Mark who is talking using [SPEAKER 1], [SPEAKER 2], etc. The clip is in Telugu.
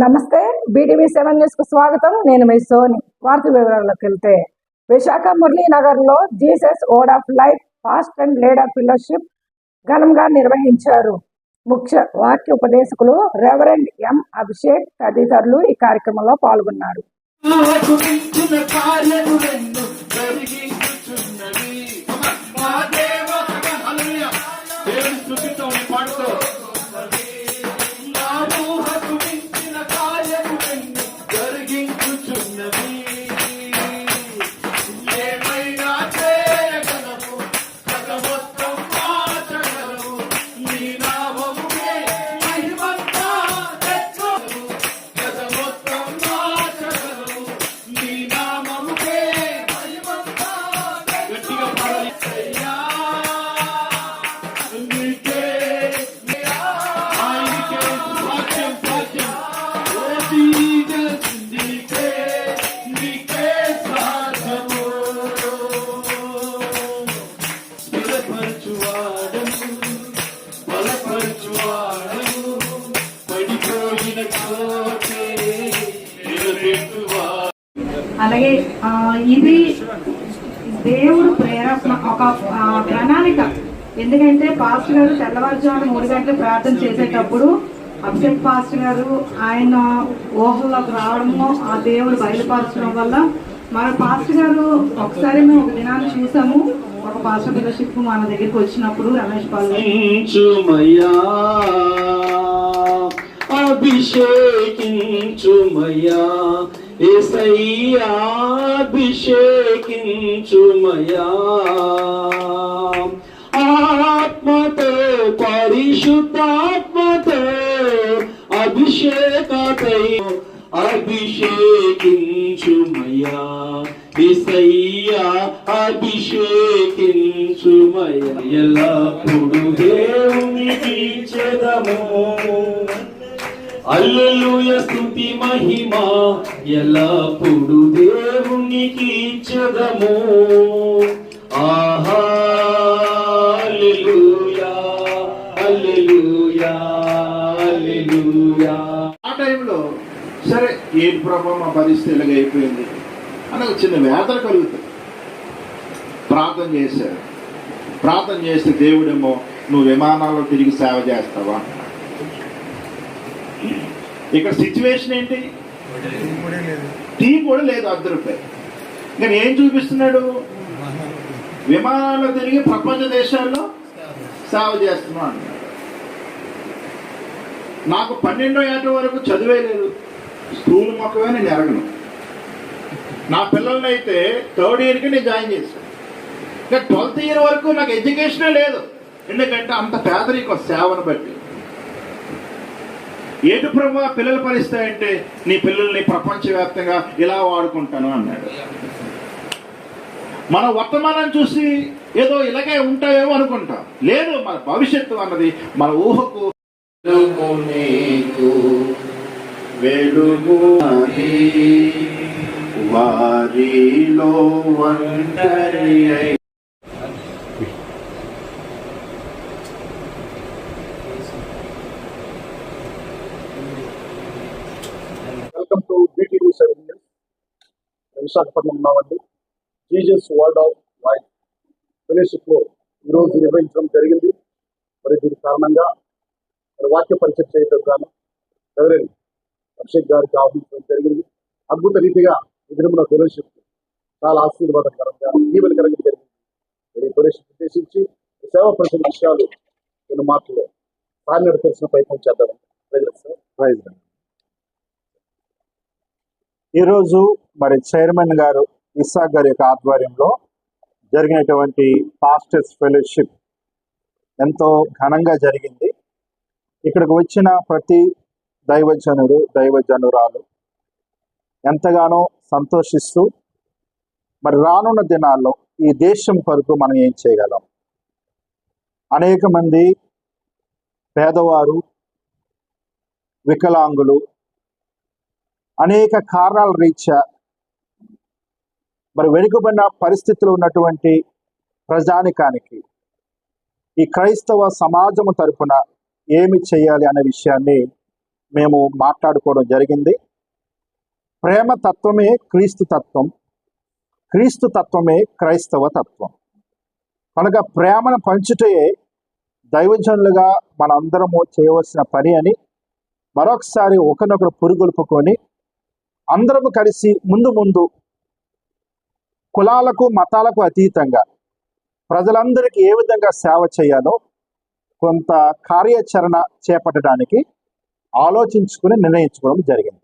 [SPEAKER 1] నమస్తే. బీటీవీ 7 న్యూస్ కు స్వాగతం. నేను మీ సోని. వార్త వివరాల్లోకి వెళ్తే, విశాఖ మురళీనగర్లో Jesus Word of Life fast and leader fellowship ఘనంగా నిర్వహించారు. ముఖ్య వాక్య ఉపదేశకులు రెవరెండ్ ఎం అభిషేక్ తదితరులు ఈ కార్యక్రమంలో పాల్గొన్నారు.
[SPEAKER 2] అలాగే ఇది దేవుడు ప్రేరణ, ఒక ప్రణాళిక. ఎందుకంటే పాస్టర్ గారు తెల్లవారుజామున 3 గంటలు ప్రార్థన చేసేటప్పుడు అభిషేక్ పాస్టర్ గారు ఆయన ఊహల్లోకి రావడము, ఆ దేవుడు బయలుపరచడం వల్ల మన పాస్టర్ గారు ఒకసారి మేము ఒక దినాన్ని చూసాము. ఒక పాస్టర్ ఫెలోషిప్ మన దగ్గరికి వచ్చినప్పుడు రమేష్ పాల్
[SPEAKER 3] అభిషేకించుమయా యేసయ్యా అభిషేకించుమయా ఆత్మతో పరిశుద్ధాత్మతో అభిషేకతై అభిషేకించుమయా యేసయ్యా అభిషేకించుమయా ఎల్లప్పుడూ దేవునికి చెదము హల్లెలూయా స్తుతి మహిమ ఎల్లప్పుడు దేవునికి ఇచ్చెదము. హల్లెలూయా హల్లెలూయా హల్లెలూయా.
[SPEAKER 4] ఆ టైంలో సరే ఏంటి ప్రభావం మా పరిస్థితి ఎలాగైపోయింది అని ఒక చిన్న వేదన కలుగుతుంది. ప్రార్థన చేశారు. ప్రార్థన చేస్తే దేవుడేమో నువ్వు విమానాల్లో తిరిగి సేవ చేస్తావా. ఇక్కడ సిచ్యువేషన్ ఏంటి? టీ కూడా లేదు, ₹10. కానీ ఏం చూపిస్తున్నాడు? విమానాల్లో తిరిగి ప్రపంచ దేశాల్లో సేవ చేస్తున్నాం అంటున్నాడు. నాకు 12వ ఏట వరకు చదివే లేదు, స్కూల్ మొక్కగా నేను ఎరగను. నా పిల్లల్ని అయితే 3rd ఇయర్కి నేను జాయిన్ చేశాను. ఇంకా 12th ఇయర్ వరకు నాకు ఎడ్యుకేషనే లేదు. ఎందుకంటే అంత పేదరికం సేవను బట్టి. ఏడు ప్రభు పిల్లల పరిస్థితి అంటే నీ పిల్లల్ని ప్రపంచవ్యాప్తంగా ఇలా వాడుకుంటాను అన్నాడు. మన వర్తమానం చూసి ఏదో ఇలాగే ఉంటాయేమో అనుకుంటాం. లేదు, మన భవిష్యత్తు అన్నది మన ఊహకు వారిలో ఒంటరి.
[SPEAKER 5] Welcome to BTV 7 news. Visakhapatnam ఉన్నామండి. Jesus Word of Life fellowship లో ఈరోజు నిర్వహించడం జరిగింది. మరి దీని కారణంగా వాక్య పరిచయం చేయడం గాను రెవరెండ్ అభిషేక్ గారికి ఆహ్వానించడం జరిగింది. అద్భుత రీతిగా ఈ దినమున ఫెలోషిప్ చాలా ఆశీర్వాదకరంగా దీవెనకరంగా జరిగింది. మరి ఫెలోషిప్ ఉద్దేశించి సేవ పరిచయం విషయాలు కొన్ని మాటలు సాధన తెలిసిన ప్రయత్నం చేద్దామండి. ప్రైజ్.
[SPEAKER 6] ఈరోజు మరి చైర్మన్ గారు ఇస్సాక్ గారి యొక్క ఆధ్వర్యంలో జరిగినటువంటి పాస్టర్స్ ఫెలోషిప్ ఎంతో ఘనంగా జరిగింది. ఇక్కడికి వచ్చిన ప్రతి దైవజనుడు దైవజనురాలు ఎంతగానో సంతోషిస్తూ మరి రానున్న దినాల్లో ఈ దేశం కొరకు మనం ఏం చేయగలం. అనేక మంది పేదవారు, వికలాంగులు అనేక కారణాల రీత్యా మరి వెనుకబడిన పరిస్థితులు ఉన్నటువంటి ప్రజానికానికి ఈ క్రైస్తవ సమాజము తరపున ఏమి చేయాలి అనే విషయాన్ని మేము మాట్లాడుకోవడం జరిగింది. ప్రేమ తత్వమే క్రీస్తు తత్వం, క్రీస్తు తత్వమే క్రైస్తవ తత్వం. కనుక ప్రేమను పంచుటయే దైవజనులుగా మనందరము చేయవలసిన పని అని మరొకసారి ఒకరినొకరు పురుగొల్పుకొని అందరము కలిసి ముందు కులాలకు మతాలకు అతీతంగా ప్రజలందరికీ ఏ విధంగా సేవ చేయాలో కొంత కార్యాచరణ చేపట్టడానికి ఆలోచించుకుని నిర్ణయించుకోవడం జరిగింది.